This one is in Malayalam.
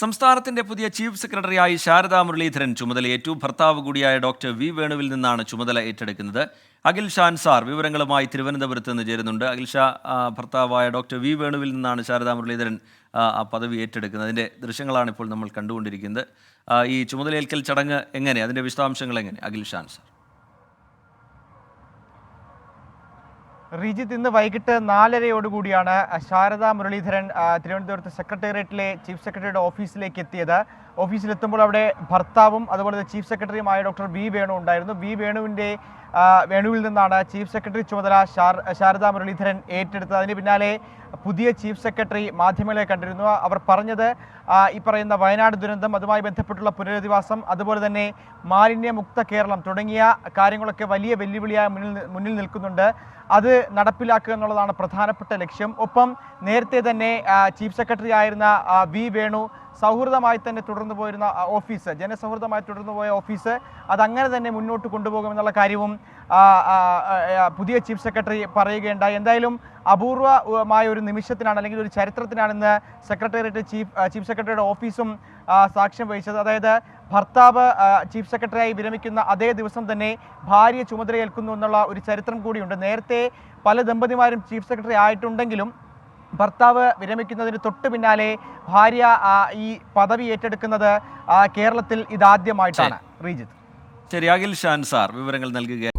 സംസ്ഥാനത്തിന്റെ പുതിയ ചീഫ് സെക്രട്ടറിയായി ശാരദാ മുരളീധരൻ ചുമതലയേറ്റു. ഭർത്താവ് കൂടിയായ ഡോക്ടർ വി വേണുവിൽ നിന്നാണ് ചുമതല ഏറ്റെടുക്കുന്നത്. അഖിൽ ഷാൻസാർ വിവരങ്ങളുമായി തിരുവനന്തപുരത്ത് നിന്ന് ചേരുന്നുണ്ട്. അഖിൽ ഷാ, ഭർത്താവായ ഡോക്ടർ വി വേണുവിൽ നിന്നാണ് ശാരദാ മുരളീധരൻ ആ പദവി ഏറ്റെടുക്കുന്നത്. അതിൻ്റെ ദൃശ്യങ്ങളാണ് ഇപ്പോൾ നമ്മൾ കണ്ടുകൊണ്ടിരിക്കുന്നത്. ഈ ചുമതലയേൽക്കൽ ചടങ്ങ് എങ്ങനെ, അതിൻ്റെ വിശദാംശങ്ങൾ എങ്ങനെ അഖിൽ ഷാൻസാർ? റീജിത്ത്, ഇന്ന് വൈകിട്ട് 4:30 ശാരദാ മുരളീധരൻ തിരുവനന്തപുരത്ത് സെക്രട്ടേറിയറ്റിലെ ചീഫ് സെക്രട്ടറിയുടെ ഓഫീസിലേക്ക് എത്തിയത്. ഓഫീസിലെത്തുമ്പോൾ അവിടെ ഭർത്താവും അതുപോലെ ചീഫ് സെക്രട്ടറിയുമായ ഡോക്ടർ വി വേണു ഉണ്ടായിരുന്നു. വേണുവിൽ നിന്നാണ് ചീഫ് സെക്രട്ടറി ചുമതല ശാരദാ മുരളീധരൻ ഏറ്റെടുത്തത്. അതിന് പിന്നാലെ പുതിയ ചീഫ് സെക്രട്ടറി മാധ്യമങ്ങളെ കണ്ടിരുന്നു. അവർ പറഞ്ഞത് ഈ പറയുന്ന വയനാട് ദുരന്തം, അതുമായി ബന്ധപ്പെട്ടുള്ള പുനരധിവാസം, അതുപോലെ തന്നെ മാലിന്യമുക്ത കേരളം തുടങ്ങിയ കാര്യങ്ങളൊക്കെ വലിയ വെല്ലുവിളിയായി മുന്നിൽ നിൽക്കുന്നുണ്ട്. അത് നടപ്പിലാക്കുക എന്നുള്ളതാണ് പ്രധാനപ്പെട്ട ലക്ഷ്യം. ഒപ്പം നേരത്തെ തന്നെ ചീഫ് സെക്രട്ടറി ആയിരുന്ന വി വേണു സൗഹൃദമായി തന്നെ തുടർന്നു പോയിരുന്ന ഓഫീസ്, ജനസൗഹൃദമായി തുടർന്നു പോയ ഓഫീസ്, അതങ്ങനെ തന്നെ മുന്നോട്ട് കൊണ്ടുപോകുമെന്നുള്ള കാര്യവും പുതിയ ചീഫ് സെക്രട്ടറി പറയുകയുണ്ടായി. എന്തായാലും അപൂർവമായ ഒരു നിമിഷത്തിനാണ്, അല്ലെങ്കിൽ ഒരു ചരിത്രത്തിനാണ് ഇന്ന് സെക്രട്ടേറിയറ്റ് ചീഫ് സെക്രട്ടറിയുടെ ഓഫീസും സാക്ഷ്യം വഹിച്ചത്. അതായത് ഭർത്താവ് ചീഫ് സെക്രട്ടറിയായി വിരമിക്കുന്ന അതേ ദിവസം തന്നെ ഭാര്യ ചുമതലയേൽക്കുന്നു എന്നുള്ള ഒരു ചരിത്രം കൂടിയുണ്ട്. നേരത്തെ പല ദമ്പതിമാരും ചീഫ് സെക്രട്ടറി ആയിട്ടുണ്ടെങ്കിലും ഭർത്താവ് വിരമിക്കുന്നതിന് തൊട്ട് പിന്നാലെ ഭാര്യ ഈ പദവി ഏറ്റെടുക്കുന്നത് കേരളത്തിൽ ഇതാദ്യമായിട്ടാണ്. റീജിത്ത്, ശരി, അഖിൽ ഷാൻസാർ വിവരങ്ങൾ നൽകുക.